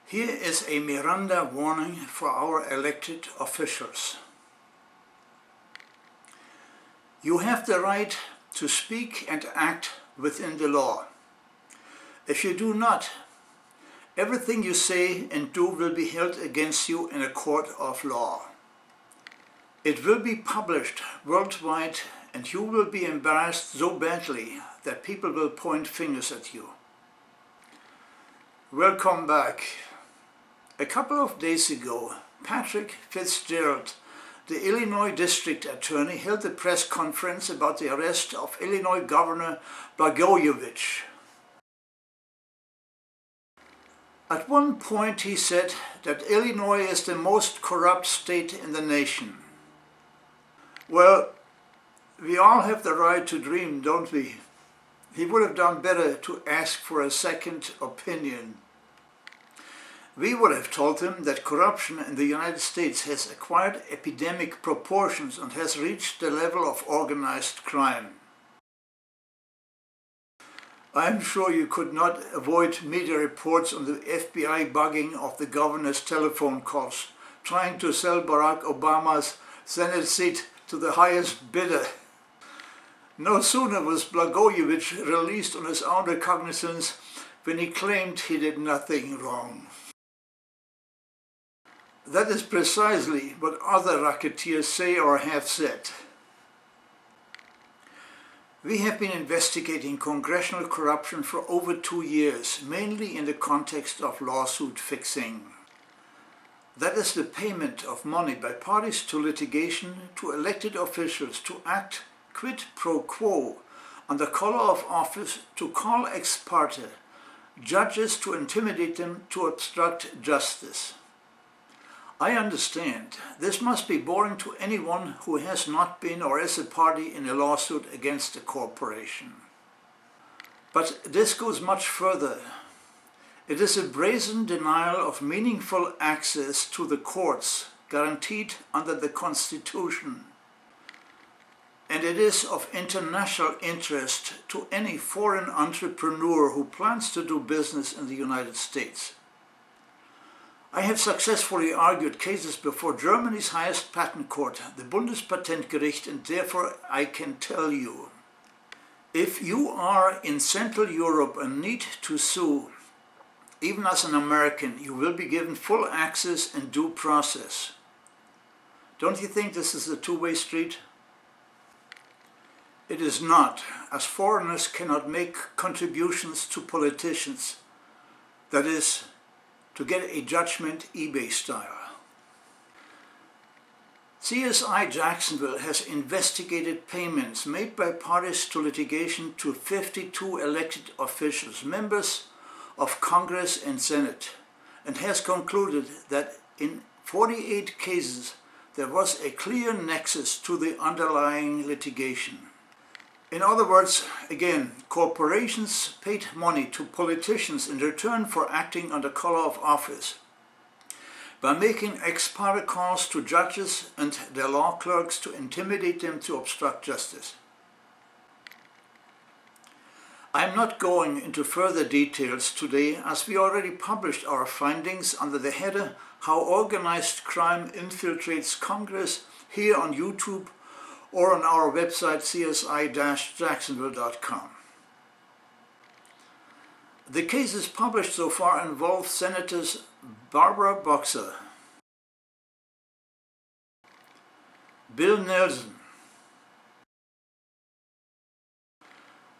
Here is a Miranda warning for our elected officials. You have the right to speak and act within the law. If you do not, everything you say and do will be held against you in a court of law. It will be published worldwide and you will be embarrassed so badly that people will point fingers at you. Welcome back. A couple of days ago, Patrick Fitzgerald, the Illinois District Attorney, held a press conference about the arrest of Illinois Governor Blagojevich. At one point he said that Illinois is the most corrupt state in the nation. Well, we all have the right to dream, don't we? He would have done better to ask for a second opinion. We would have told him that corruption in the United States has acquired epidemic proportions and has reached the level of organized crime. I'm sure you could not avoid media reports on the FBI bugging of the governor's telephone calls, trying to sell Barack Obama's Senate seat to the highest bidder. No sooner was Blagojevich released on his own recognizance when he claimed he did nothing wrong. That is precisely what other racketeers say or have said. We have been investigating congressional corruption for over 2 years, mainly in the context of lawsuit fixing. That is the payment of money by parties to litigation to elected officials to act quid pro quo on the color of office, to call ex parte judges, to intimidate them, to obstruct justice. I understand this must be boring to anyone who has not been or is a party in a lawsuit against a corporation. But this goes much further. It is a brazen denial of meaningful access to the courts guaranteed under the Constitution. And it is of international interest to any foreign entrepreneur who plans to do business in the United States. I have successfully argued cases before Germany's highest patent court, the Bundespatentgericht, and therefore I can tell you, if you are in Central Europe and need to sue, even as an American, you will be given full access and due process. Don't you think this is a two-way street? It is not, as foreigners cannot make contributions to politicians. That is, to get a judgment eBay style. CSI Jacksonville has investigated payments made by parties to litigation to 52 elected officials, members of Congress and Senate, and has concluded that in 48 cases there was a clear nexus to the underlying litigation. In other words, again, corporations paid money to politicians in return for acting under color of office by making ex parte calls to judges and their law clerks to intimidate them, to obstruct justice. I am not going into further details today, as we already published our findings under the header "How Organized Crime Infiltrates Congress" here on YouTube or on our website csi-jacksonville.com. The cases published so far involve Senators Barbara Boxer, Bill Nelson,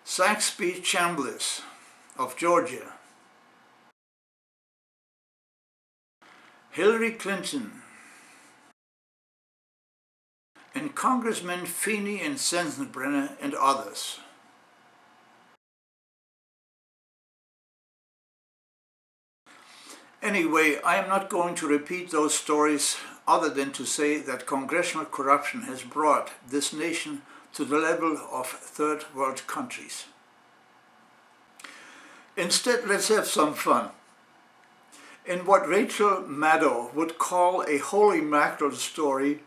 Saxby Chambliss of Georgia, Hillary Clinton, and Congressmen Feeney and Sensenbrenner and others. Anyway, I am not going to repeat those stories other than to say that congressional corruption has brought this nation to the level of third world countries. Instead, let's have some fun. In what Rachel Maddow would call a holy mackerel story,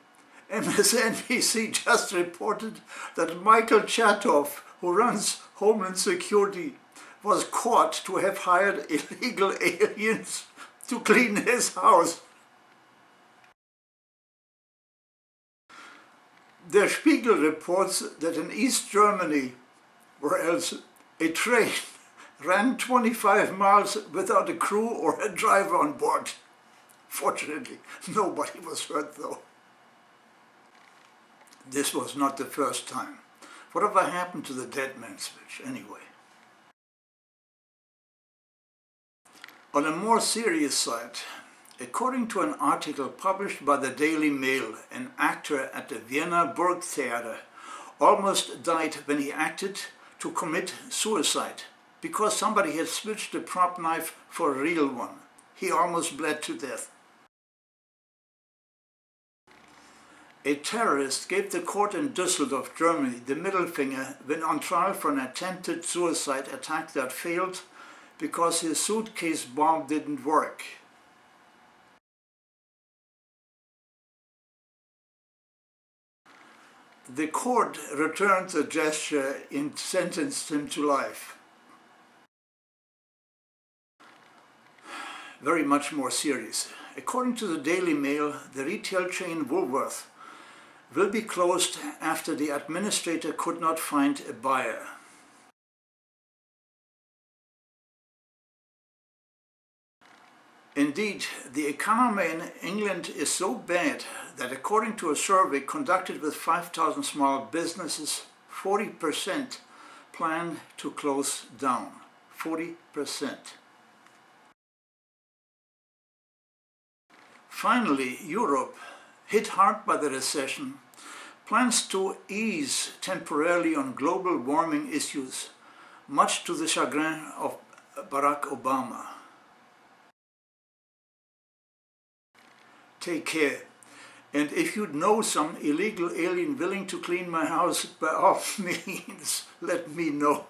MSNBC just reported that Michael Chatoff, who runs Homeland Security, was caught to have hired illegal aliens to clean his house. Der Spiegel reports that in East Germany, or else a train ran 25 miles without a crew or a driver on board. Fortunately, nobody was hurt though. This was not the first time. Whatever happened to the dead man switch anyway? On a more serious side, according to an article published by the Daily Mail, an actor at the Vienna Burgtheater almost died when he acted to commit suicide because somebody had switched the prop knife for a real one. He almost bled to death. A terrorist gave the court in Düsseldorf, Germany, the middle finger when on trial for an attempted suicide attack that failed because his suitcase bomb didn't work. The court returned the gesture and sentenced him to life. Very much more serious. According to the Daily Mail, the retail chain Woolworth will be closed after the administrator could not find a buyer. Indeed, the economy in England is so bad that according to a survey conducted with 5,000 small businesses, 40% plan to close down. 40%. Finally, Europe, hit hard by the recession, plans to ease temporarily on global warming issues, much to the chagrin of Barack Obama. Take care. And if you know some illegal alien willing to clean my house, by all means, let me know.